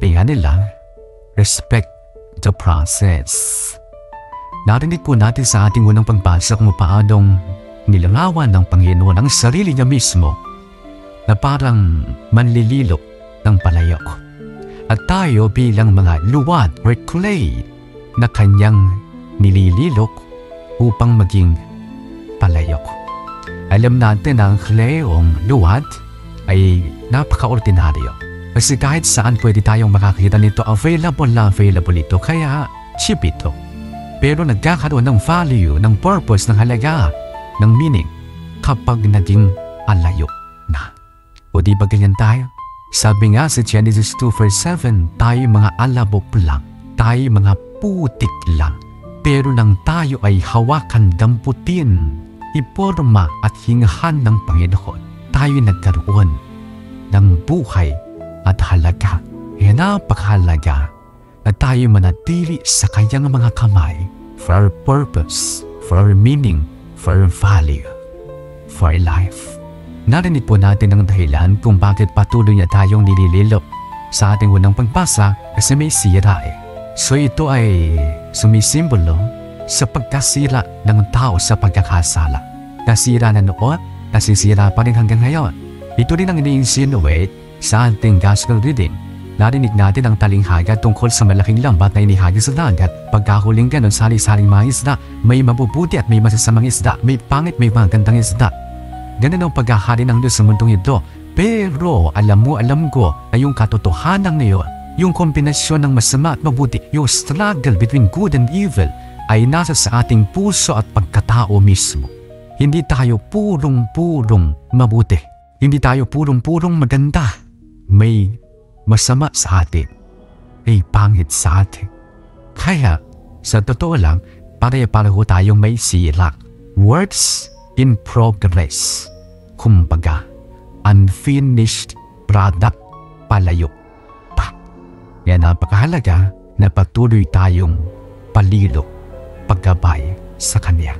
sabi nga nila, respect the process. Narinig po natin sa ating unang pagbasa kung paanong nilarawan ng Panginoon ang sarili niya mismo na parang manlililok ng palayok. At tayo bilang mga luwad or clay na kanyang nilililok upang maging palayok. Alam natin na ang clay o luwad ay napaka-ordinaryo. Kasi kahit saan pwede tayong makakita nito, available ito, kaya cheap ito. Pero nagkakaroon ng value, ng purpose, ng halaga, ng meaning kapag naging alayo na. O di ba ganyan tayo? Sabi nga sa Genesis 2:7, tayo mga alabok lang, tayo mga putik lang. Pero nang tayo ay hawakan, damputin, iporma at hingahan ng Panginoon, tayo nagkaroon ng buhay at halaga. Kaya napakahalaga na tayo manatili sa kanyang mga kamay for our purpose, for our meaning, for our value, for our life. Narinig po natin ang dahilan kung bakit patuloy na tayong nilililok sa ating unang pagbasa kasi may sira eh. So ito ay sumisimbolo sa pagkasira ng tao sa pagkakasala. Nasira na noon, nasisira pa rin hanggang ngayon. Ito rin ang ini-insinuate sa ating gospel reading. Narinig natin ang talinghaga tungkol sa malaking lambat na inihagi sa dagat. Pagkahuling ganon, sari-saring mga isda, may mabubuti at may masasamang isda, may pangit, may magandang isda. Ganun ang paghahari ng Diyos sa mundong ito. Pero alam ko na yung katotohanan ngayon, yung kombinasyon ng masama at mabuti, yung struggle between good and evil, ay nasa sa ating puso at pagkatao mismo. Hindi tayo purong-purong mabuti. Hindi tayo purong-purong maganda. May masama sa atin, ay pangit sa atin. Kaya, sa totoo lang, pare-pareho tayong may sira. Works in progress. Kumbaga, unfinished product, palayo pa. Kaya napakahalaga na patuloy tayong palilo, paggabay sa Kanya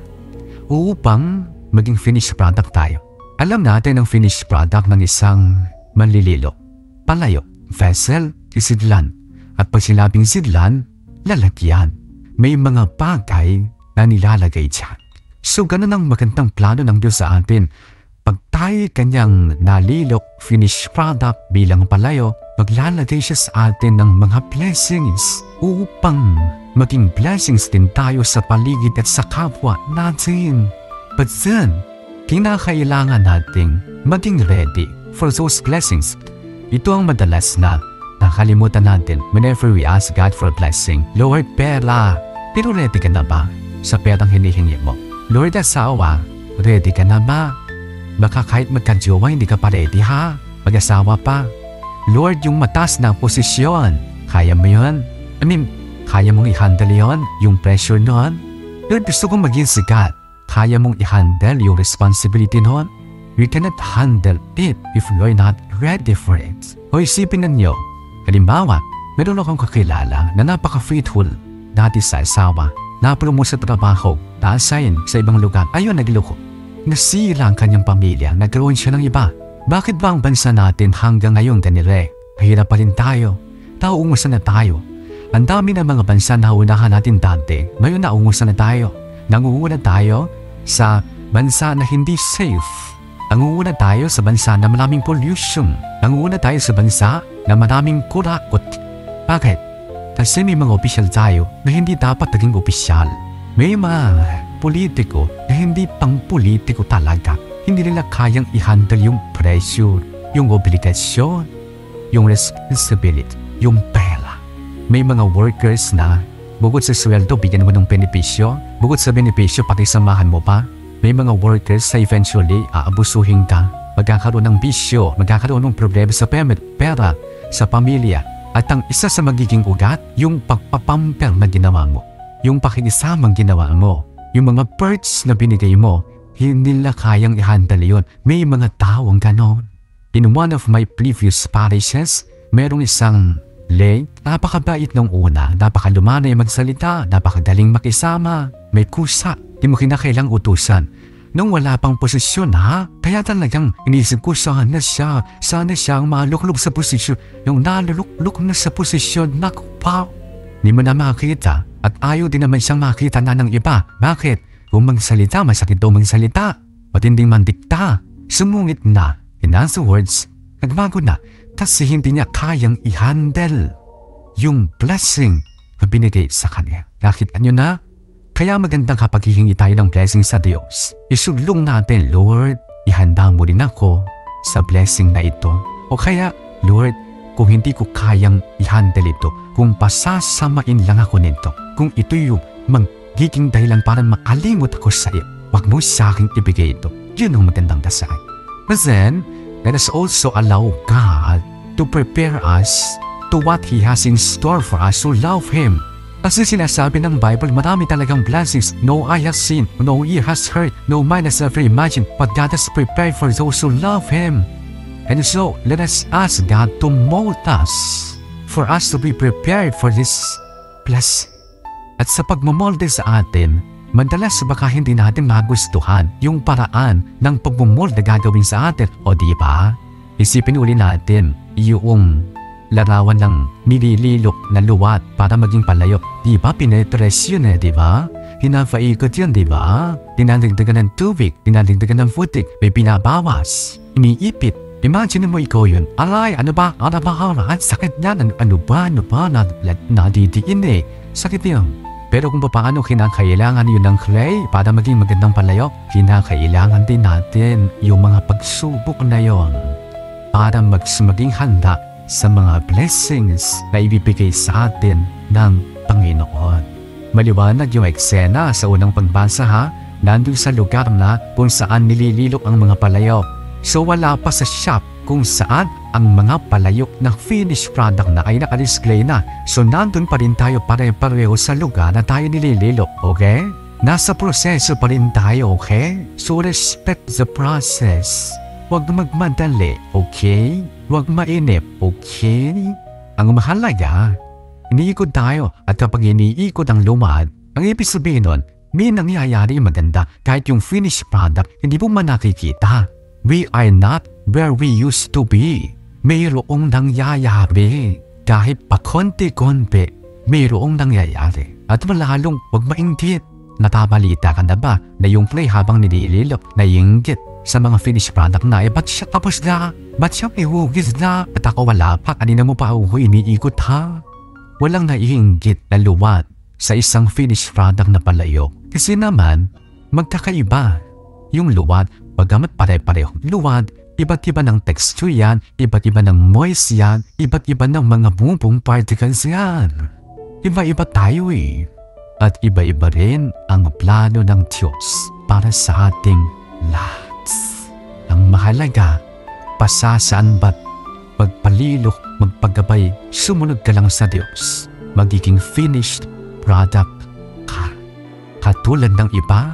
upang maging finished product tayo. Alam natin ang finished product ng isang manlililo, palayo, vessel, isidlan. At pag sinabing sidlan, lalagyan. May mga bagay na nilalagay dyan. So ganun ang magandang plano ng Diyos sa atin. Pag tayo kanyang nalilok, finished product bilang palayo, maglalagay siya sa atin ng mga blessings upang maging blessings din tayo sa paligid at sa kapwa natin. But then, kinakailangan nating maging ready for those blessings. Ito ang madalas na nakalimutan natin whenever we ask God for a blessing. Lord, pera. Pero ready ka na ba sa perang hinihingi mo? Lord, asawa. Ready ka na ba? Baka kahit magka-jowa, hindi ka pa ready ha? Mag-asawa pa. Lord, yung mataas na posisyon. Kaya mo yun? Kaya mong i-handle yun? Yung pressure nun? Lord, gusto kong maging sikat. Kaya mong i-handle yung responsibility nun? We cannot handle it if you're not ready for it. O isipin ninyo, halimbawa, meron akong kakilala na napaka-faithful dati sa asawa, na-promote sa trabaho, na-assign sa ibang lugar, ayun nagloko. Nasira ang kanyang pamilya, nagkaroon siya ng iba. Bakit ba ang bansa natin hanggang ngayon ganire? Mahirap pa rin tayo. Nauungusan na tayo. Ang dami ng mga bansa na unahan natin dati, ngayon naungusan na tayo. Nangunguna tayo sa bansa na hindi safe. Nangunguna tayo sa bansa na maraming pollution. Nangunguna tayo sa bansa na maraming kurakot. Bakit? Kasi may mga opisyal tayo na hindi dapat naging opisyal. May mga politiko na hindi pang politiko talaga. Hindi nila kayang i-handle yung pressure, yung obligasyon, yung responsibility, yung pera. May mga workers na bukod sa sweldo, bigyan mo ng benepisyo. Bukod sa benepisyo, pati samahan mo pa. May mga workers sa eventually aabusuhin ka. Magkakaroon ng bisyo, magkakaroon ng problema sa pera, sa pamilya. At ang isa sa magiging ugat, yung pagpapamper na ginawa mo. Yung pakikisamang ginawa mo. Yung mga perks na binigay mo, hindi nila kayang i-handle yun. May mga taong ganon. In one of my previous parishes, merong isang lay, napakabait nung una, napakalumanay magsalita, napakadaling makisama, may kusa, di mo kinakailang utusan. nung wala pang posisyon ha. Kaya talagang inisip ko sana siya ang maluklok sa posisyon. Yung naluluklok na sa posisyon, naku pa. Di mo na makita at ayaw din naman siyang makita na ng iba. Bakit? Kung magsalita, masakit daw magsalita. Matinding mandikta. Sumungit na. In other words, nagbago na kasi hindi niya kayang i-handle yung blessing na binigay sa kanya. Nakita niyo na? Kaya magandang kapag hihingi tayo ng blessing sa Diyos. Isulong natin, Lord, ihanda mo rin ako sa blessing na ito. O kaya, Lord, kung hindi ko kayang i-handle ito, kung pasasamain lang ako nito, kung ito yung magiging dahilan para makalimot ako sa iyo, wag mo sa akin ibigay ito. Yun ang magandang dasal. But then, let us also allow God to prepare us to what He has in store for us who love Him. Kasi sinasabi ng Bible, marami talagang blessings. No eye has seen, no ear has heard, no mind has ever imagined, but God has prepared for those who love Him. And so, let us ask God to mold us for us to be prepared for this blessing. At sa pagmamolde sa atin, madalas baka hindi natin magustuhan yung paraan ng pagmamolde gagawin sa atin. O di ba? Isipin uli natin yung larawan ng nilililok na luwat para maging palayo. Di ba pinetres yun di ba? Hinapaikot yun di ba? Dinadagdagan ng tubig, dinadagdagan ng putik, may pinabawas, iniipit. Imagine mo ikaw yun. Aray, ano ba? Sakit yan. Ano ba? Nadidiin Sakit yun. Pero kung paano kinakailangan yun ng clay para maging magandang palayo, kinakailangan din natin yung mga pagsubok na yun para maging handa sa mga blessings na ibibigay sa atin ng Panginoon. Maliwanag yung eksena sa unang pagbasa ha, nandun sa lugar na kung saan nilililok ang mga palayo. So wala pa sa shop kung saan ang mga palayok na finished product na ay nakadisplay na. So nandun pa rin tayo pare-pareho sa lugar na tayo nilililok, okay? Nasa proseso pa rin tayo, okay? So respect the process. Huwag magmadali, okay? Huwag mainip, okay? Ang mahalaga, iniikot tayo at kapag iniikot ang lumad, ang ibig sabihin nun, may nangyayari maganda kahit yung finished product hindi mo man nakikita. We are not where we used to be. Mayroong nangyayari. Kahit pa konti-konti, mayroong nangyayari. At malalong huwag mainggit. Natabalita ka na ba na yung play habang nilililok na inggit sa mga finished product na ba't siya tapos na? Ba't siya may hugis na? At ako wala pa, kanina mo pa ako iniikot ha? Walang naiinggit na luwad sa isang finished product na palayok. Kasi naman, magkakaiba. Yung luwad, bagamat pare-parehong luwad, iba't iba ng texture yan, iba't iba ng moist yan, iba't iba ng mga bubong particles yan. Iba-iba tayo At iba-iba rin ang plano ng Diyos para sa ating lahat. Ang mahalaga, pasasaan ba't magpalilok, magpagabay, sumunod ka lang sa Diyos. Magiging finished product ka. Katulad ng iba,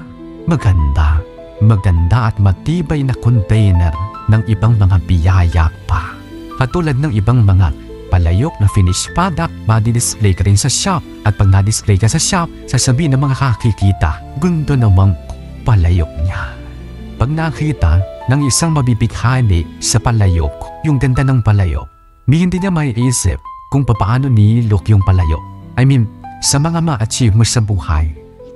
maganda at matibay na container ng ibang mga biyaya pa. Katulad ng ibang mga palayok na finished product, madi-display ka rin sa shop. At pag na-display ka sa shop, sasabihin ng mga kakikita, gundo namang palayok niya. Pag nakita ng isang mabibighani sa palayok, yung ganda ng palayok, hindi niya maiisip kung paano nilok yung palayok. I mean, sa mga ma-achieve mo sa buhay,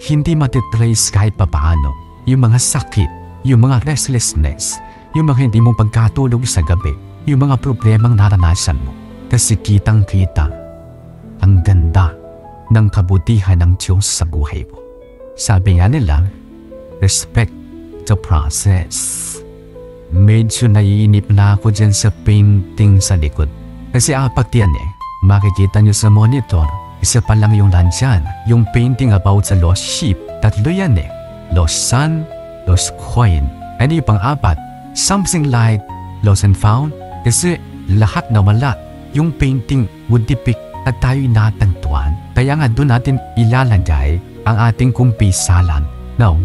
hindi matitrace kahit paano yung mga sakit, yung mga restlessness, yung mga hindi mo pagkatulog sa gabi, yung mga problemang naranasan mo. Kasi kitang-kita ang ganda ng kabutihan ng Diyos sa buhay mo. Sabi nga nila, respect the process. Medyo naiinip na ako dyan sa painting sa likod. Kasi apat yan Makikita nyo sa monitor, isa pa lang yung nandyan. Yung painting about sa lost sheep, tatlo yan Lost son, lost coin. Ano yung pang-apat? Something like lost and found. Kasi lahat na wala. Yung painting would depict at tayo'y natagpuan. Kaya nga doon natin ilalagay ang ating kumpisalan. Now,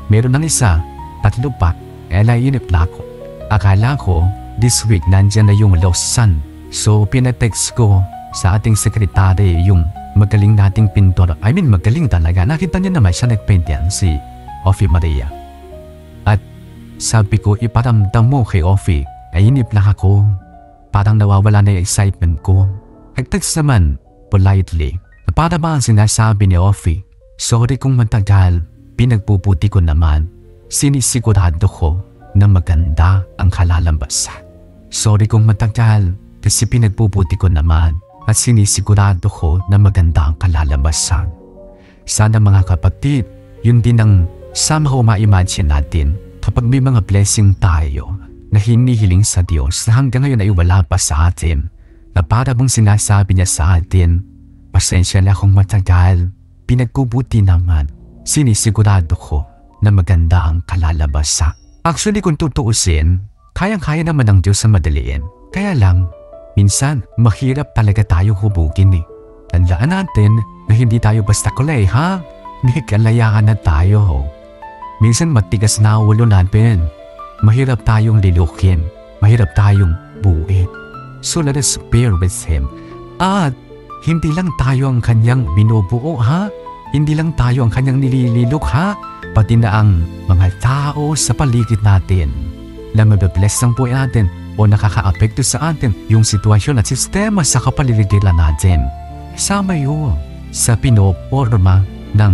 meron ng isa, tatlo pa, naiinip na ako. Akala ko, this week nandyan na yung lost son. So, pinatext ko sa ating sekretary yung magaling nating pintor. I mean, magaling talaga. Nakita niya naman siya nagpaint yan, si Ofi Maria. Sabi ko iparamdam mo kay Offie. Nainip lang ako. Parang nawawala na yung excitement ko. Nag-text naman, politely. Para ba ang sinasabi ni Offie? Sorry kung matagal, pinagpuputi ko naman. Sinisigurado ko na maganda ang kalalabasan. Sorry kung matagal, kasi pinagpuputi ko naman at sinisigurado ko na maganda ang kalalabasan. Sana mga kapatid, yun din ang somehow ma-imagine natin kapag may mga blessing tayo na hinihiling sa Diyos na hanggang ngayon ay wala pa sa atin, na para bang sinasabi niya sa atin, pasensya na kung matagal, pinagpuputi naman, sinisigurado ko na maganda ang kalalabasan. Actually kung tutuusin, kayang-kaya naman ng Diyos sa madaliin. Kaya lang, minsan mahirap talaga tayo hubugin eh. Tandaan natin na hindi tayo basta kulay ha? May kalayaan na tayo. Minsan matigas na ulo natin. Mahirap tayong lilukin. Mahirap tayong buuin. So let us bear with Him. At hindi lang tayo ang kanyang binubuo ha? Hindi lang tayo ang kanyang nilililok ha? Pati na ang mga tao sa paligid natin na mabibless ng buhay natin o nakaka-apekto sa atin yung sitwasyon at sistema sa kapaligiran natin. Sama yun sa pinoporma ng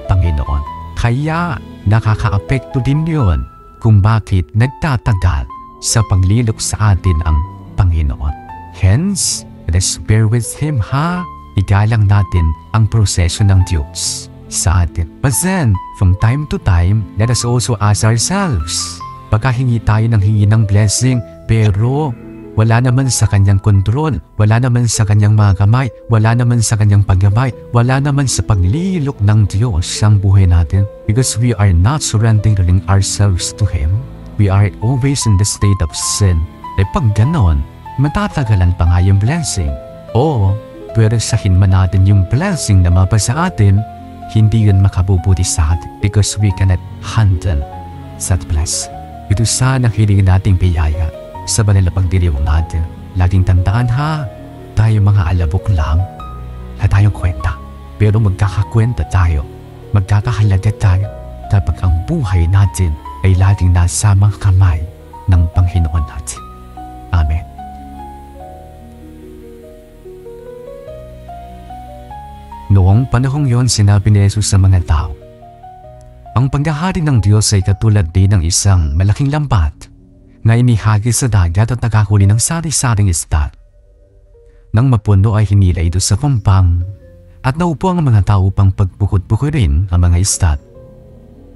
Panginoon. Kaya nakaka-apekto din yun kung bakit nagtatagal sa paglilok sa atin ang Panginoon. Hence, let's bear with Him ha? Igalang natin ang proseso ng Diyos sa atin. But then, from time to time, let us also ask ourselves, baka hingi tayo ng hingi ng blessing, pero wala naman sa kanyang kontrol, wala naman sa kanyang mga kamay, wala naman sa kanyang paggabay, wala naman sa paglilok ng Diyos ang buhay natin because we are not surrendering ourselves to Him. We are always in the state of sin. E pag ganon, matatagalan pa nga yung blessing. O, pero sahin man natin yung blessing na mapa sa atin, hindi yun makabubuti sa atin because we cannot handle that blessing. Ito sana hilingin nating biyaya sa banal na pagdiriwang natin. Laging tandaan ha, tayo mga alabok lang na tayong kwenta. Pero magkakakwenta tayo, magkakahalaga tayo kapag ang buhay natin ay laging nasa mga kamay ng Panginoon natin. Amen. Noong panahong yon, sinabi ni Jesus sa mga tao, ang paghahari ng Diyos ay katulad din ng isang malaking lambat na inihagi sa dagat at nakahuli ng sari-saring isda. Nang mapuno ay hinila ito sa pampang at naupo ang mga tao pang pagpukod-pukurin ang mga isda.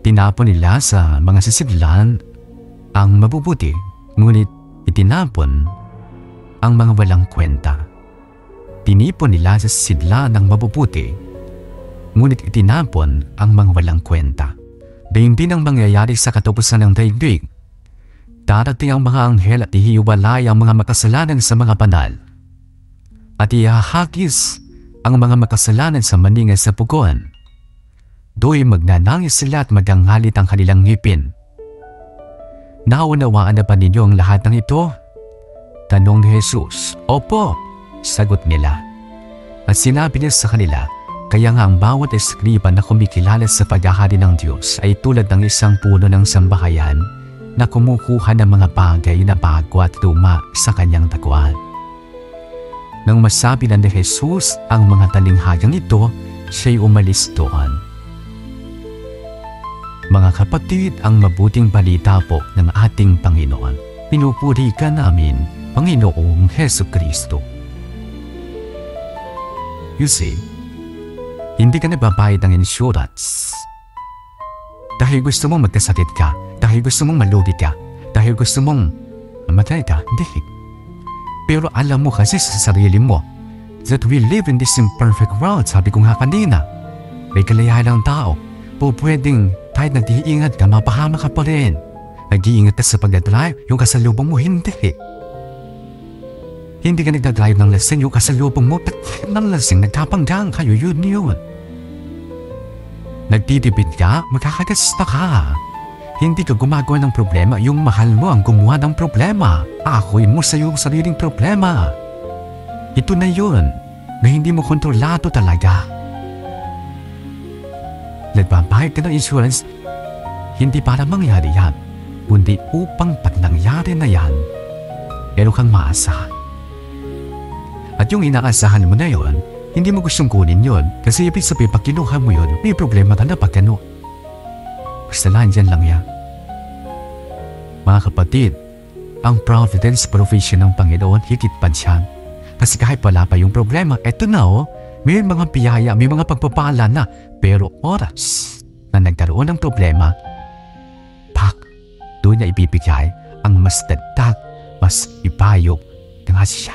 Tinapon nila sa mga sisidlan ang mabubuti, ngunit itinapon ang mga walang kwenta. Tinipon nila sa sisidlan ng mabubuti, ngunit itinapon ang mga walang kwenta. Dayon din ang mangyayari sa katapusan ng daigdig. Darating ang mga anghel at ihiwalay ang mga makasalanan sa mga banal. At ihahagis ang mga makasalanan sa maninga sa pugon. Do'y magnanangis sila at magangalit ang kanilang ngipin. Naunawaan na ba ninyo ang lahat ng ito? Tanong ni Jesus. Opo, sagot nila. At sinabi niya sa kanila, kaya nga ang bawat eskriba na kumikilala sa paghahari ng Diyos ay tulad ng isang puno ng sambahayan na kumukuha ng mga bagay na bago at luma sa kanyang daguan. Nang masabi na ni Jesus ang mga talinghagang ito, siya'y umalis doon. Mga kapatid, ang mabuting balita po ng ating Panginoon. Pinupuri ka namin, Panginoong Hesukristo. You see, hindi ka nababayad ng insurance. Dahil gusto mong magkasakit ka, dahil gusto mong malugi ka, dahil gusto mong mamatay ka, hindi. Pero alam mo kasi sa sarili mo that we live in this imperfect world. Sabi ko nga kanina, may kalayahan ng tao. Pwedeng kahit nag-iingat ka, mapahama ka pa rin. Nag-iingat ka sa pag-drive, yung kasalubong mo, hindi. Hindi ka nagdadrive ng lasing, yung kasalubong mo, ng lasing, nagkapanggang kayo, yun. Nagtitipid ka, magkakagasta ka. Hindi ka gumagawa ng problema, yung mahal mo ang gumawa ng problema. Akuin mo sa iyong sariling problema. Ito na yun, na hindi mo kontrolado talaga. Nagbabayad ka ng insurance, hindi para mangyari yan. kundi upang pag nangyari na yan, meron kang maasahan. At yung inaasahan mo na yon, hindi mo gustong kunin yon kasi ibig sabihin pag kinuha mo yon, may problema ka na pag gano'n. Basta dyan lang yan. Mga kapatid, ang providence provision ng Panginoon higit pa dyan. Kasi kahit wala pa yung problema, eto na may mga biyaya, may mga pagpapala na. Pero oras na nagkaroon ng problema, doon niya ibibigay ang mas dagdag, mas ibayog ng asya.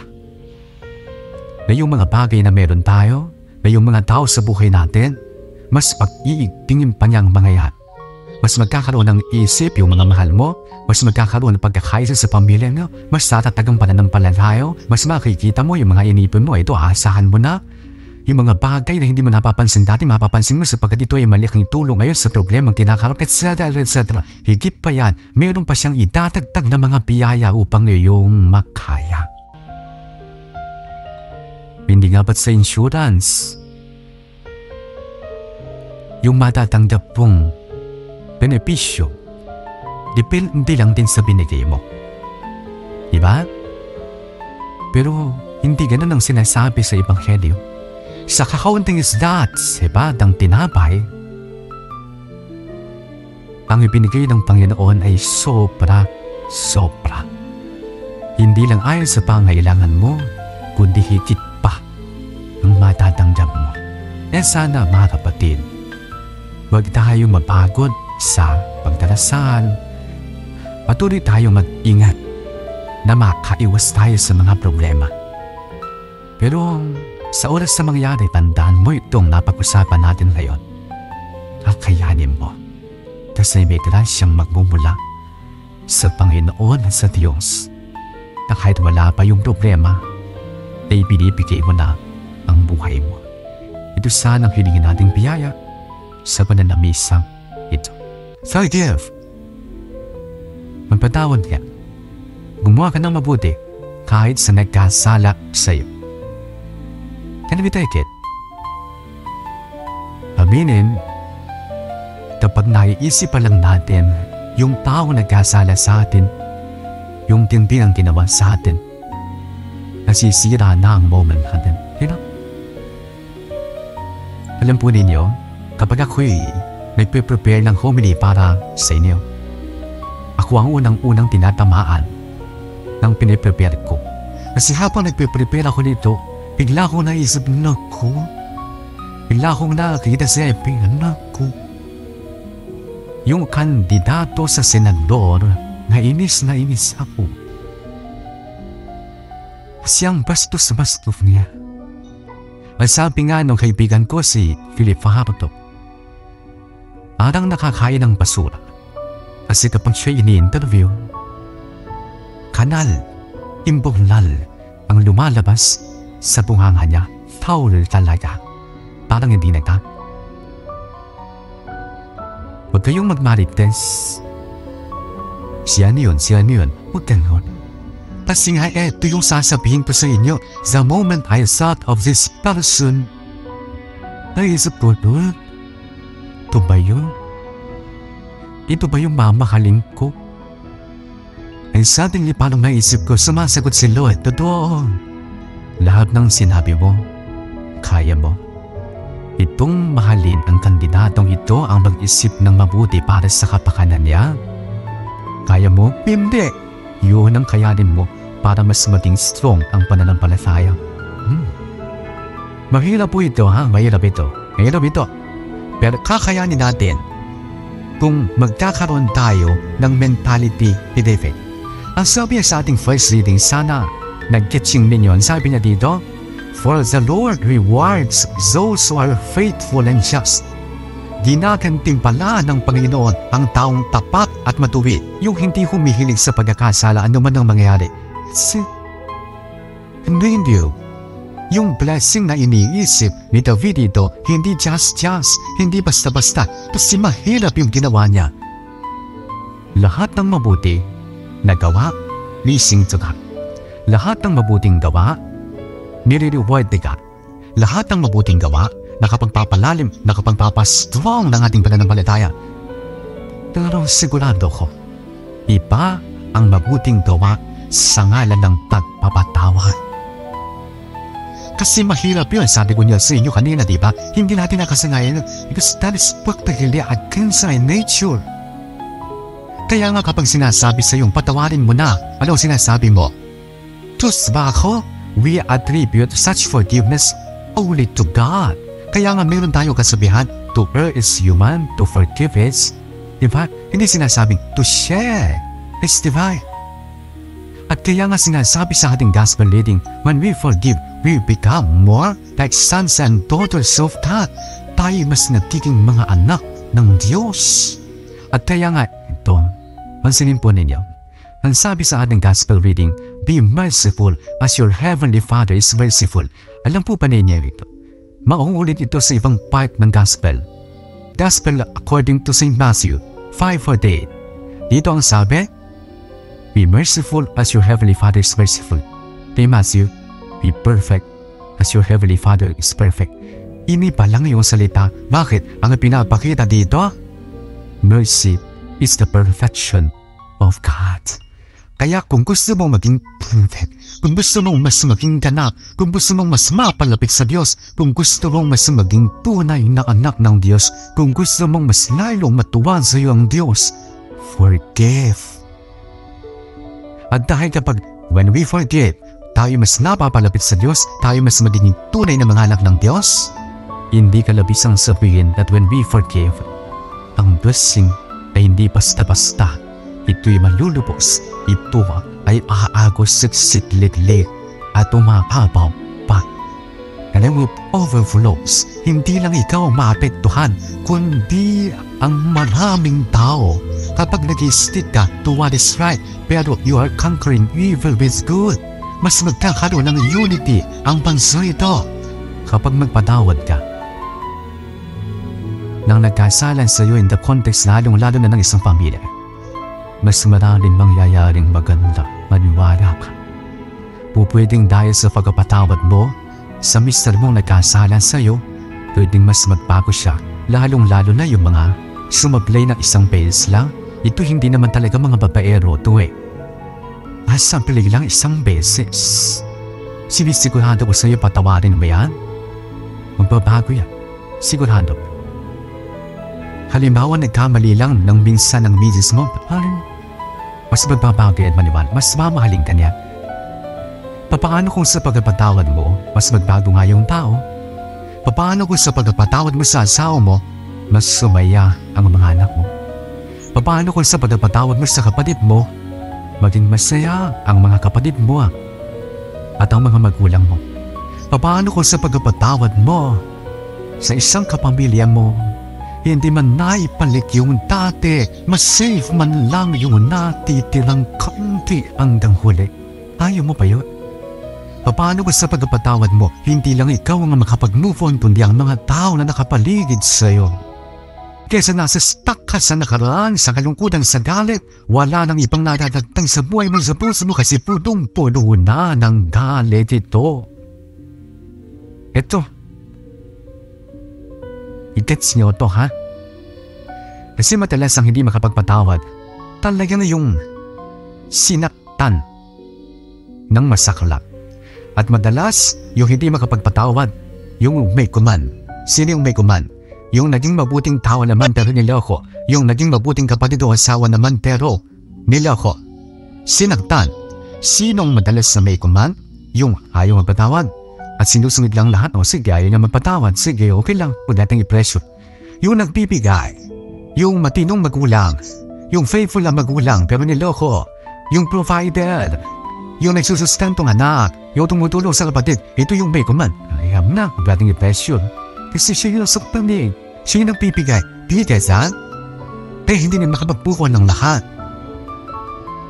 Na yung mga bagay na meron tayo, na yung mga tao sa buhay natin, mas pag-iigtingin pa niyang mga yan. Mas magkakaroon ng isip yung mga mahal mo, mas magkakaroon ng pagkakaisa sa pamilya mo, mas tatatag ang pananampalataya, mas makikita mo yung mga inipon mo, ito aasahan mo na. Yung mga bagay na hindi mo napapansin dati, mapapansin mo sapagkat ito ay malaking tulong ngayon sa problemang tinakarap, etc. etc. Higit pa yan, meron pa siyang itatagtag na mga biyaya upang iyong makaya. Hindi nga ba't sa insurance, yung matatanggap pong benepisyo, depende lang din sa binigay mo. Diba? Pero hindi ganun ang sinasabi sa Ebanghelyo. Sa kakaunting isda at sebadang tinapay, ang ibinigay ng Panginoon ay sobra-sobra. Hindi lang ayon sa pangailangan mo, kundi higit pa ang matatanggap mo. Sana mga kapatid, huwag tayo mapagod sa pagdarasal. Patuloy tayong mag-ingat na makaiwas tayo sa mga problema. Pero sa oras na mangyari, tandaan mo itong napag-usapan natin ngayon. Kakayanin mo kasi may grasyang magmumula sa Panginoon sa Diyos na kahit wala pa yung problema, ay binibigay mo na ang buhay mo. Ito sanang hilingin nating biyaya sa pananamisang ito. Forgive. Magpatawad ka. Gumawa ka ng mabuti kahit sa nagkasala sa iyo. Can we take it? Aminin, kapag naiisip pa lang natin yung tao nagkasala sa atin, yung tindi ang ginawa sa atin, nasisira na ang moment natin. Alam po ninyo, kapag ako'y nagpe-prepare ng homily para sa inyo, ako ang unang-unang tinatamaan ng piniprepare ko. Kasi habang nagpe-prepare ako dito, bigla akong naisip, bigla akong nakakita sa naku. Yung kandidato sa senador, nainis ako. Kasi ang bastos-bastos niya. At sabi nga nung kaibigan ko si Philip Fajardo, parang nakakain ng basura. Kasi kapag siya ini-interview, kanal, imbonglal ang lumalabas sa bunganga niya. Foul talaga. Parang hindi nagka. Huwag kayong magmarites. Siya niyon. Huwag ganon. Kasi nga eto yung sasabihin ko sa inyo. The moment I thought of this person, naisip ko doon, ito ba yun? Ito ba yung mamahalin ko? And suddenly parang naisip ko, sumasagot si Lord, totoo. Lahat ng sinabi mo, kaya mo. Itong mahalin ang kandidatong ito ang mag-isip ng mabuti para sa kapakanan niya. Kaya mo? Hindi. Yun ang kayanin mo para mas maging strong ang pananampalataya. Mahirap po ito mahirap ito. Pero kakayanin natin kung magkakaroon tayo ng mentality ni David. Ang sabi sa ating first reading, sana nag-catching ninyo, sabi niya dito, for the Lord rewards those who are faithful and just. Ginagantimpala ng Panginoon ang taong tapat at matuwid, yung hindi humihilig sa pagkakasala anuman ang mangyayari. Hindi. Yung blessing na iniisip ni David dito, hindi just, hindi basta-basta, kasi mahirap yung ginawa niya. Lahat ng mabuti na gawa, pleasing to God. Lahat ng mabuting gawa, nire-reward ni God. Lahat ng mabuting gawa, nakapagpapalalim, nakapagpapastrong ng ating pananampalataya. Pero sigurado ko, Iba ang mabuting gawa sa ngalan ng pagpapatawad. Kasi mahirap yun, sabi ko niya sa inyo kanina, diba? Hindi natin nakasanayan because that is practically against our nature. Kaya nga kapag sinasabi sa iyong patawarin mo na, ano sinasabi mo? Diyos ba ako? We attribute such forgiveness only to God. Kaya nga meron tayo kasabihan, to err is human, to forgive is, diba? Hindi sinasabing to share is divine. At kaya nga sinasabi sa ating gospel reading, when we forgive, we become more like sons and daughters of God. Tayo mas nagiging mga anak ng Diyos. At kaya nga ito, pansinin po ninyo, ang sabi sa ating gospel reading, be merciful as your heavenly Father is merciful. Alam po pa ninyo ito. Mauulit ito sa ibang part ng gospel. Gospel according to St. Matthew 5:48. Dito ang sabi, be merciful as your heavenly Father is merciful. Kay Matthew, be perfect as your heavenly Father is perfect. Ini pa lang yung salita. Bakit? Ang pinapakita dito, mercy is the perfection of God. Kaya kung gusto mong maging perfect, kung gusto mong mas maging ganap, kung gusto mong mas mapalapit sa Diyos, kung gusto mong mas maging tunay na anak ng Diyos, kung gusto mong mas lalong matuwa sa iyo ang Diyos, forgive. At dahil kapag when we forgive, tayo mas napapalapit sa Diyos, tayo mas magiging tunay na mga anak ng Diyos, hindi ka labisang sabihin that when we forgive, ang blessing ay hindi basta-basta. Ito'y malulubos, ito ay aagos siksiklit-lit at umapabaw pa. And it will overflows. Hindi lang ikaw maapektuhan, kundi ang maraming tao. Kapag nag-stick ka to what is right, pero you are conquering evil with good, mas magkakaroon ng unity ang bansa ito. Kapag magpatawad ka, nang nagkasalan sa iyo in the context lalong-lalo na ng isang pamilya, mas maraming mangyayaring maganda, maniwala ka. Pupwedeng dahil sa pagpapatawad mo, sa mister mong nagkasalan sa iyo, pwedeng mas magbago siya, lalong-lalo na yung mga sumablay ng isang beses lang. Ito hindi naman talaga mga babaero to eh. Sampling lang isang beses. Sinisigurado ko sa iyo patawarin mo yan. Magbabago yan. Sigurado. Halimbawa nagkamali lang ng minsan ng misis mo, mas magbabago yan maniwala, mas mamahaling ka niya. Papaano kung sa pagpapatawad mo, mas magbago nga yung tao? Papaano kung sa pagpapatawad mo sa asawa mo, mas sumaya ang mga anak mo? Papaano kung sa pagpapatawad mo sa kapatid mo, maging masaya ang mga kapatid mo at ang mga magulang mo? Papaano kung sa pagpapatawad mo sa isang kapamilya mo, hindi man naipalik yung dati, mas safe man lang yung natitirang kaunti hanggang huli? Ayaw mo pa yun? Paano kung sa pagpapatawad mo, hindi lang ikaw ang makapag-move on, kundi ang mga tao na nakapaligid sa iyo? Kesa nasa stuck ka sa nakaraan, sa kalungkutan, sa galit, wala nang ibang nadadagtang sa buhay mo, sa puso mo, kasi punong-puno na ng galit ito. Ito. I-gets niyo to, ha? Kasi madalas ang hindi makapagpatawad, talaga na yung sinaktan ng masaklap. At madalas, yung hindi makapagpatawad, yung may kuman. Sino yung may kuman? Yung naging mabuting tao naman pero niloko. Yung naging mabuting kapatid o asawa naman pero niloko. Sinaktan. Sinong madalas na may kuman? Yung ayaw magpatawad. At sinusunod lang lahat, o sige, ayaw niya magpatawad. Sige, okay lang, huwag natin i-pressure. Yung nagbibigay. Yung matinong magulang. Yung faithful na magulang pero niloko. Yung provider. Yung nagsusustentong anak. Yung tumutulong sa kapatid. Ito yung may kuman. Ayaw na, huwag natin i-pressure. Kasi siya yung saktan eh. Siya yung nagbibigay. Bigay saan? Kaya hindi na makapagbukuan ng lahat.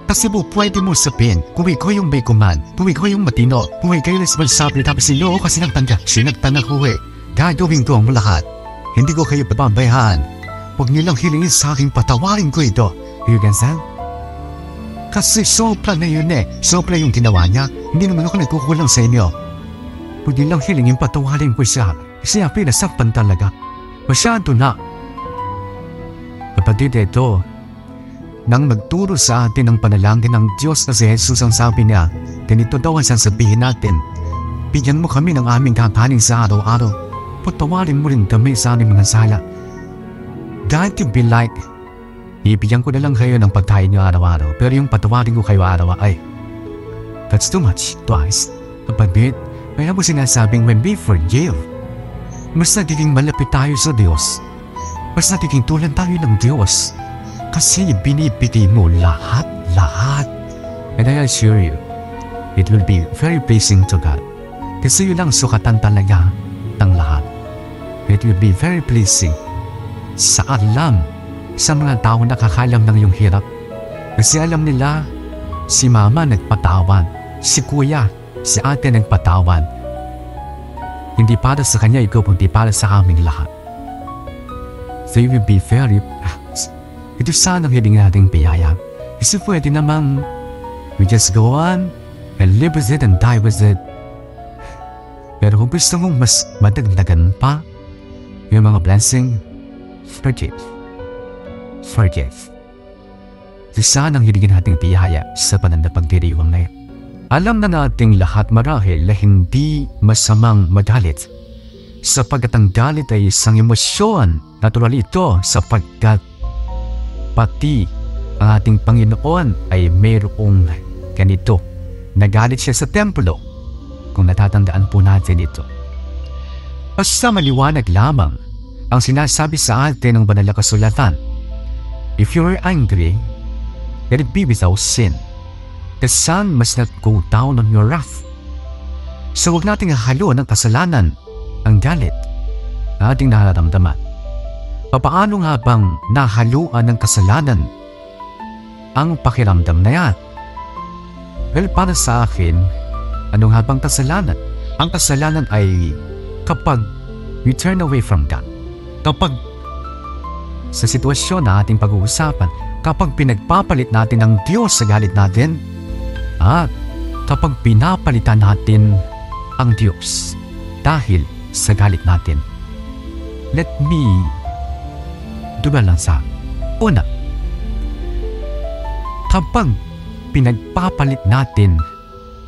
Kasi po pwede mo sabihin, kung ikaw yung may kuman, kung ikaw yung matino, kung ikaw yung responsible, tapos sino ako kasi nagtanda, sinagtan ako eh. Gagawin ko ang lahat. Hindi ko kayo papabayaan. Huwag nilang hilingin sa aking patawarin ko ito. Bigay saan? Kasi sopla na yun eh. Sopla yung ginawa niya. Hindi naman ako nagkukulang sa inyo. Huwag nilang hilingin patawarin ko siya. Kasi ang pinasakpan talaga. Masyado na. Kapatid, ito. nang nagturo sa atin ng panalangin ng Diyos na si Jesus ang sabi niya, ganito daw ang sasabihin natin, bigyan mo kami ng aming kakanin sa araw-araw, patawarin mo rin kami sa aming mga sala. God to be like, ibigyan ko na lang kayo ng pagkain niyo araw-araw, pero yung patawarin ko kayo araw-araw ay, that's too much to ask. Kapatid, kaya mo sinasabing when we forgive, mas nagiging malapit tayo sa Diyos. Mas nagiging tulad tayo ng Diyos. Kasi binibigay mo lahat. And I assure you, it will be very pleasing to God. Kasi yun ang sukatan talaga ng lahat. It will be very pleasing sa alam sa mga tao na nakakalam ng iyong hirap. Kasi alam nila, si mama nagpatawan, si kuya, si ate nagpatawan. Hindi para sa kanya ikaw, kundi para sa aming lahat. They will be very blessed. Ito sana ang hiling nating biyaya. Kasi pwede namang we just go on and live with it and die with it. Pero kung gusto mong mas madagdagan pa yung mga blessing, forgive. Ito sana ang hiling nating biyaya sa pananapagdiriwang na ito. Alam na nating lahat marahil na hindi masamang magalit, sapagkat ang galit ay isang emosyon. Natural ito sapagkat pati ang ating Panginoon ay mayroong ganito. Nagalit siya sa templo, kung natatandaan po natin ito. Basta maliwanag lamang ang sinasabi sa atin ng banal na kasulatan. If you are angry, let it be without sin. The sun must not go down on your wrath. So huwag nating halo ng kasalanan ang galit na ating nararamdaman. Papaano nga bang nahaluan ng kasalanan ang pakiramdam na yan? Well, para sa akin, ano nga bang kasalanan? Ang kasalanan ay kapag we turn away from God. Kapag sa sitwasyon na ating pag-uusapan, kapag pinagpapalit natin ang Diyos sa galit natin, at kapag pinapalitan natin ang Diyos dahil sa galit natin. Let me dugal lang sa una. Kapag pinagpapalit natin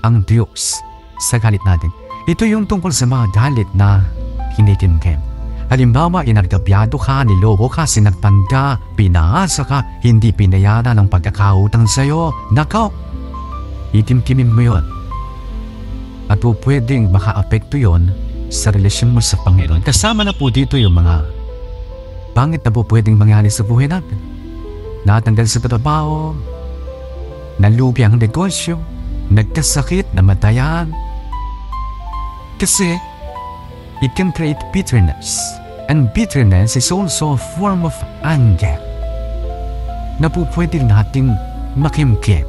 ang Diyos sa galit natin, ito yung tungkol sa mga galit na kinikinkem. Halimbawa, inargabyado ka, niloko ka, sinagtanda, pinaasa ka, hindi pinayaran ang pagkakautang sa'yo. Nakaw, itimtimin mo yun. At po pwedeng maka-apekto yun sa relasyon mo sa Panginoon. Kasama na po dito yung mga pangit na po pwedeng mangyari sa buhay natin. Natanggal sa trabaho, nalugi ang negosyo, nagkasakit, namatayan. Kasi it can create bitterness. And bitterness is also a form of anger na po pwede nating makimkim.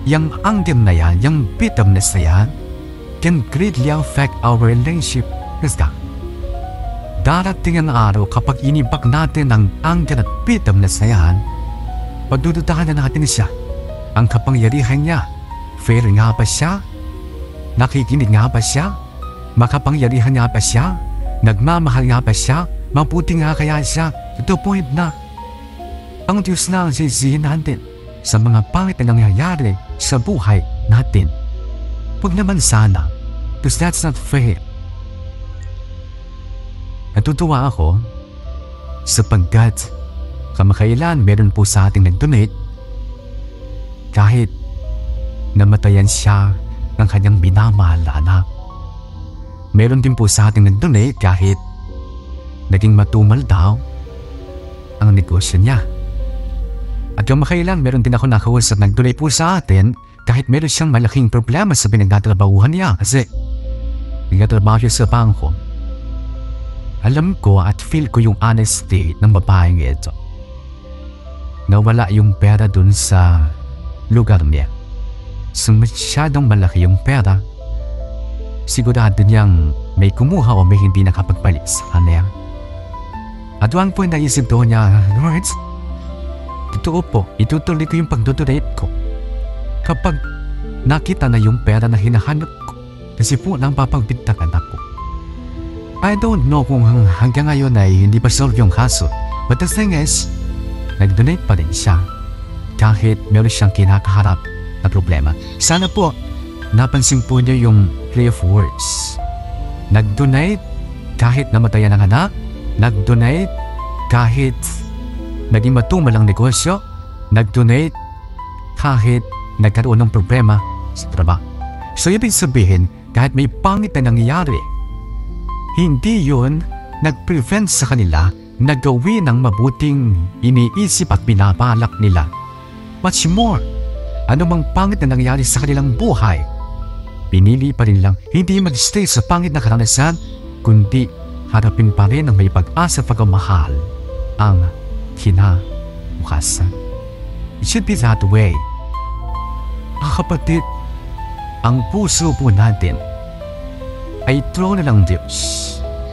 Yung anger na yan, yung bitterness na yan, can greatly affect our relationship with God. Darating ang araw kapag inibak natin ang anger at bitterness na yan, pagdududahan na natin siya. Ang kapangyarihan niya, fair nga ba siya? Nakikinig nga ba siya? Makapangyarihan nga ba siya? Nagmamahal nga ba siya? Mabuti nga kaya siya? Ito point na ang Diyos na ang sisihin natin sa mga pangit na nangyayari sa buhay natin. Huwag naman sana, because that's not fair. Natutuwa ako sapagkat kamakailan meron po sa ating nag-donate kahit namatayan siya ng kanyang minamahal na anak. Meron din po sa ating nag-donate kahit naging matumal daw ang negosyo niya. At kamakailan meron din ako nakausap nag-donate po sa atin kahit meron siyang malaking problema sa pinagtatrabahuhan niya kasi nagtatrabaho siya sa bangko. Alam ko at feel ko yung honesty ng babaeng ito. Nawala yung pera dun sa lugar niya. So masyadong malaki yung pera. Sigurado niyang may kumuha o may hindi nakapagpalit sa kanya. At one point naisip doon niya, Lord, totoo po, itutuloy ko yung pagdodonate ko. Kapag nakita na yung pera na hinahanap ko, kasi po nang papagbintakan ako. I don't know kung hanggang ngayon ay hindi pa solve yung kaso. But the thing is, nag-donate pa rin siya. kahit meron siyang kinakaharap na problema. Sana po napansin po niyo yung play of words. Nag-donate kahit namatayan ang anak. Nag-donate kahit naging matumalang negosyo. Nag-donate kahit nagkaroon ng problema sa trabaho. So ibig sabihin, kahit may pangit na nangyayari, hindi yun nag-prevent sa kanila na gawin ang mabuting iniisip at binabalak nila. Much more, anumang pangit na nangyayari sa kanilang buhay, pinili pa rin lang hindi mag-stay sa pangit na karanasan, kundi harapin pa rin ang may pag-asa pagmamahal ang kinabukasan. It should be that way. Mga kapatid, ang puso po natin ay trono ng Diyos.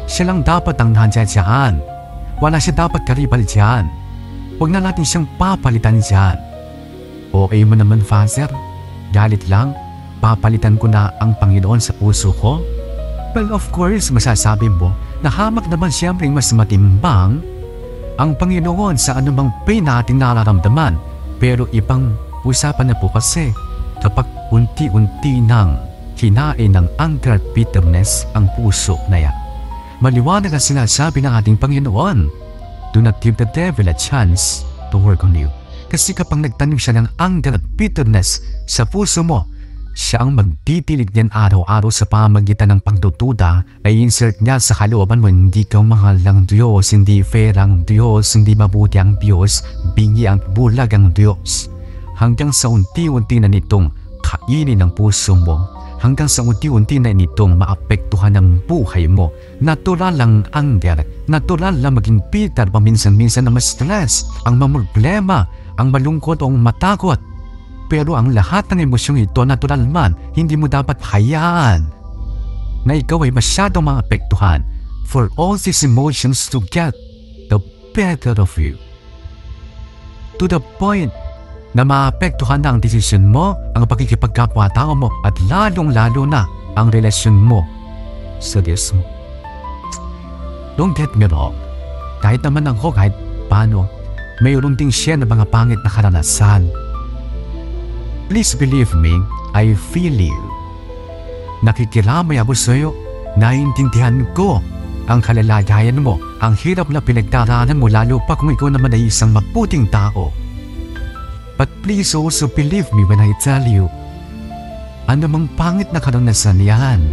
Siya lang dapat ang nandiyan dyan. Wala siya dapat karibal dyan. Huwag na natin siyang papalitan dyan. Okay mo naman, Father? Galit lang? Papalitan ko na ang Panginoon sa puso ko? Well, of course, masasabi mo na hamak naman siyempre mas matimbang ang Panginoon sa anumang pain natin nararamdaman. Pero ibang usapan na po kasi kapag unti-unti nang kinain ng anger at bitterness ang puso na yan. Maliwanag ang sinasabi ng ating Panginoon, do not give the devil a chance to work on you. Kasi kapag nagtanim siya ng anger at bitterness sa puso mo, siya ang magtitilig din araw-araw sa pamagitan ng pagdududa ay insert niya sa kalooban mo, hindi ka mahal ng Diyos, hindi fair ang Diyos, hindi mabuti ang Diyos, bingi ang bulag ang Diyos. Hanggang sa unti-unti na nitong kainin ng puso mo, hanggang sa unti-unti na nitong maapektuhan ang buhay mo. Natural lang anger, natural lang maging bitter, paminsan-minsan na ma-stress, ang mamroblema, ang malungkot o ang matakot. Pero ang lahat ng emosyong ito, natural man, hindi mo dapat hayaan na ikaw ay masyadong maapektuhan for all these emotions to get the better of you. To the point na maapektuhan na ang desisyon mo, ang pakikipagkapwa-tao mo, at lalong-lalo na ang relasyon mo sa Diyos mo. Don't get me wrong. Kahit naman ako, kahit paano, mayroon ding share na mga pangit na karanasan. Please believe me, I feel you. Nakikiramay ako sa iyo, naiintindihan ko ang kalalagayan mo, ang hirap na pinagdaraanan mo, lalo pa kung ikaw naman ay isang mabuting tao. But please also believe me when I tell you, anumang pangit na karanasan yan,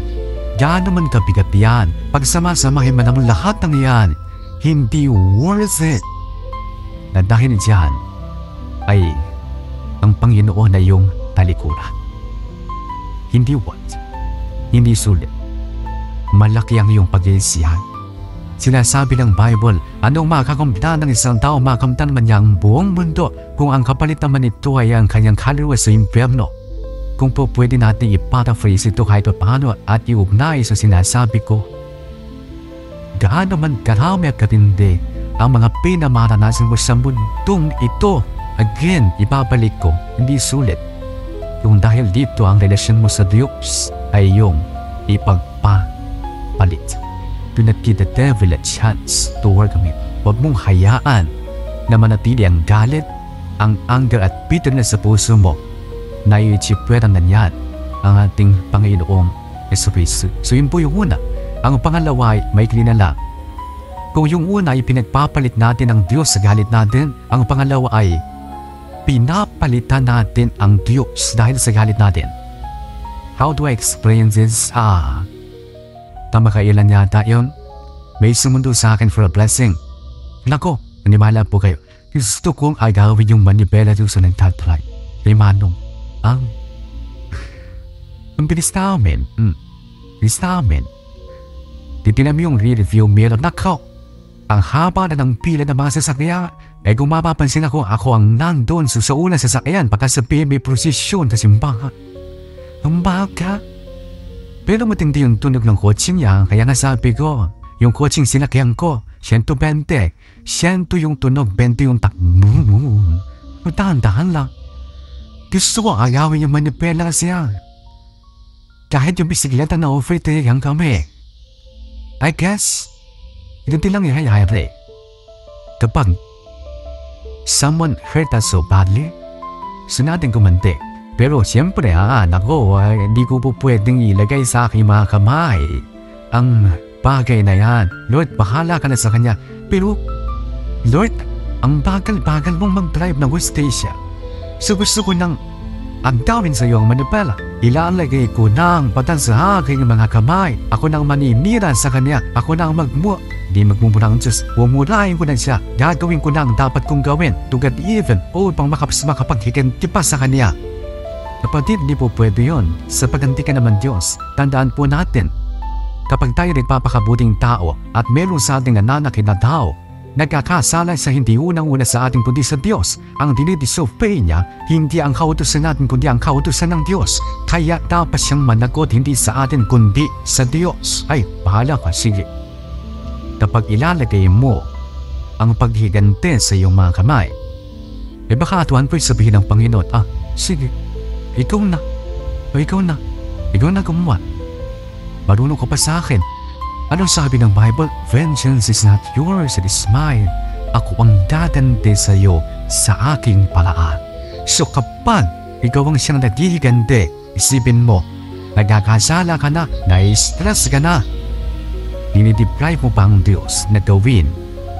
gaano man kabigat yan, pagsamasamahin man ang lahat ng yan, hindi worth it. Na dahil dyan ay ang Panginoon ay yung talikuran. Hindi worth, hindi sulit. Malaki ang iyong pag-iisihan. Sinasabi ng Bible, anong makakamtan ng isang tao, makakamtan man niya ang buong mundo kung ang kapalit naman ito ay ang kanyang kaluluwa sa impyerno. Kung po pwede natin i-paraphrase ito kahit paano at iugnay sa sinasabi ko, gaano man karami at katindi ang mga pinamaranasan mo sa mundong ito, again, ibabalik ko, hindi sulit. Kung dahil dito ang relasyon mo sa Diyos ay iyong ipagpapalit. Do not give the devil a chance to work on it. Huwag mong hayaan na manatili ang galit, ang anger at bitterness sa puso mo na iitsipweran na niyan ang ating Panginoong Jesucristo. So yun po yung una. Ang pangalawa ay may lang. Kung yung una ay pinagpapalit natin ang Diyos sa galit natin, ang pangalawa ay pinapalitan natin ang Diyos dahil sa galit natin. How do I explain this? Tama kailan yata yun? May sumundo sa akin for a blessing. Nako, nanimala po kayo. Gusto kong agawin yung manibela doon sa nagtatry. Kay Manong. Ang bilis namin. Bilis namin. Titinan mo yung re-review mirror. Nako, ang haba na ng pila ng mga sasakyan. Kung mapapansin ako ang nandun sa unang sasakyan pagka sa PMA prosesyon sa simbahan. Ang baka. Pero matindi yung tunog ng coaching niya, kaya nasabi ko, yung coaching sinakyan ko, 120. 100 yung tunog, 20 yung takbo. Dahan-dahan lang. Gusto ko agawin yung manipela siya. Kahit yung bisikleta na overtaken kami. I guess, ito din lang ihayari. Kapag someone hurt us so badly, sa nating kumante. Pero siyempre nako, hindi ko po pwedeng ilagay sa aking mga kamay ang bagay na yan. Lord, bahala ka na sa kanya. Pero, Lord, ang bagal-bagal mong mag-drive ng Westassia. So gusto ko nang agdawin sa iyo ang manipela. Ilalagay ko ng patang sa aking mga kamay. Ako nang maninira sa kanya. Ako nang Di magmumura ang Diyos. Umurahin ko na siya. Gagawin ko na ang dapat kong gawin. To get even upang makapaghiganti pa sa kanya. Kapatid, di po pwede yun. Sa pagganti ka naman Diyos, tandaan po natin. Kapag tayo nagpapakabuting tao at meron sa ating nananakin na tao, nagkakasala sa hindi unang-una sa ating kundi sa Diyos. Ang dinidisobey niya, hindi ang kautusan natin kundi ang kautusan ng Diyos. Kaya dapat siyang managot hindi sa atin kundi sa Diyos. Ay, bahala ka, sige. Kapag ilalagay mo ang paghiganti sa iyong mga kamay, baka atuan ko'y sabihin ng Panginoon, sige, ikaw na gumawa. Marunong ko pa sa akin. Anong sabi ng Bible? Vengeance is not yours, it is mine. Ako ang dadante sa iyo sa aking paraan. So kapag ikaw ang siyang naghihiganti, isipin mo, nagkakasala ka na, na-stress ka na, dinideprive mo pa ang Diyos na gawin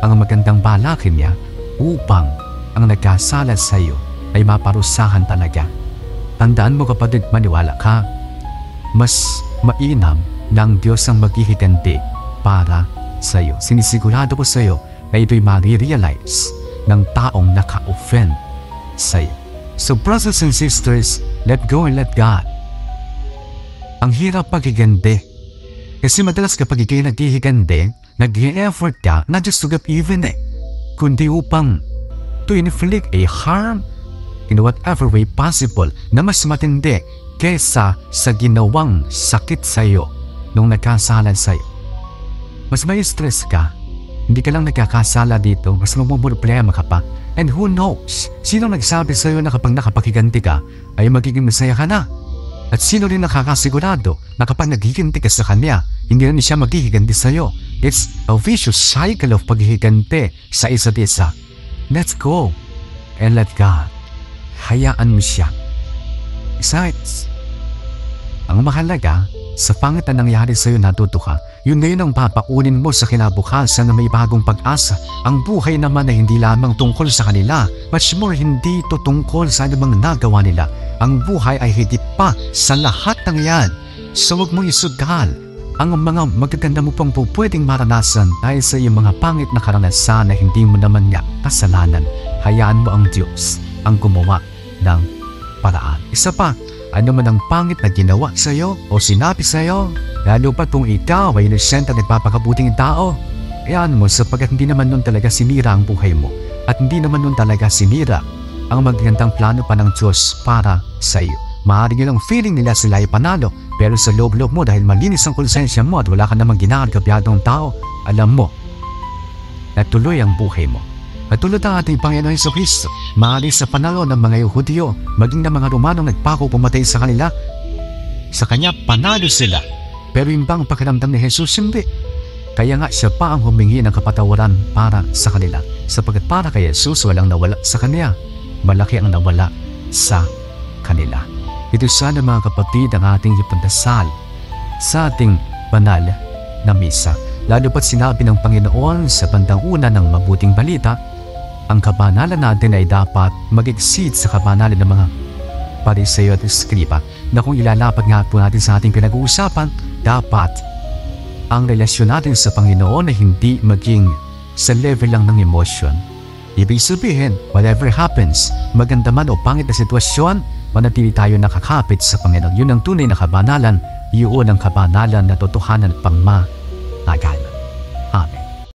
ang magandang balakin niya upang ang nagkasala sa iyo ay maparusahan talaga. Tandaan mo kapatid, maniwala ka, mas mainam ng Diyos ang maghihiganti para sa iyo. Sinisigurado ko sa iyo na ito'y ma-realize ng taong naka-offend sa iyo. So brothers and sisters, let go and let God. Ang hirap paghiganti. Kasi madalas kapag ikay naghihiganti, nag-i-effort ka not just to get even kundi upang to inflict a harm in whatever way possible na mas matindi kesa sa ginawang sakit sa iyo nung nagkasala sa iyo. Mas may stress ka, hindi ka lang nagkakasala dito, mas problema ka pa. And who knows, sino nagsabi sa iyo na kapag nakapaghiganti ka ay magiging masaya ka na? At sino rin nakakasigurado na kapag naghiganti ka sa kanya, hindi rin siya maghiganti sa iyo? It's a vicious cycle of paghiganti sa isa't isa. Let's go and let God. Hayaan mo siya. Besides, ang mahalaga, sa pangit na nangyari sa iyo natuto ka, yun na yun ang papaunin mo sa kinabukasan na may bagong pag-asa. Ang buhay naman ay hindi lamang tungkol sa kanila, much more hindi ito tungkol sa anumang nagawa nila. Ang buhay ay higit pa sa lahat ng yan. So huwag mong isugal ang mga magaganda mo pang pwedeng maranasan dahil sa iyong mga pangit na karanasan na hindi mo naman nga kasalanan. Hayaan mo ang Diyos ang gumawa ng paraan. Isa pa, ano man ang pangit na ginawa sa iyo o sinabi sa iyo, lalo pa kung ikaw ay innocent at nagpapakabuting tao, hayaan mo sapagkat hindi naman nun talaga sinira ang buhay mo at hindi naman nun talaga sinira ang magandang plano pa ng Diyos para sa iyo. Maaaring yun ang feeling nila sila ay panalo, pero sa loob-loob mo dahil malinis ang konsensya mo at wala ka namang ginagabyadong tao, alam mo na tuloy ang buhay mo. At tulad ng ating Panginoon Jesucristo, maalis sa panalo ng mga Hudyo, maging ng mga Romanong nagpako pumatay sa kanila, sa kanya panalo sila. Pero yung bang pakiramdam ni Jesus, hindi. Kaya nga siya pa ang humingi ng kapatawaran para sa kanila. Sapagkat para kay Jesus walang nawala sa kanya, malaki ang nawala sa kanila. Ito sana mga kapatid ang ating ipagdasal sa ating banal na misa. Lalo pat sinabi ng Panginoon sa bandang una ng mabuting balita, ang kabanalan natin ay dapat mag-exceed sa kabanalan ng mga Pariseo at Eskriba, na kung ilalapag nga po natin sa ating pinag-uusapan, dapat ang relasyon natin sa Panginoon ay hindi maging sa level lang ng emotion. Ibig sabihin, whatever happens, maganda man o pangit na sitwasyon, manatili tayo nakakapit sa Panginoon. Yun ang tunay na kabanalan, yun ang kabanalan na totohanan pang matagal.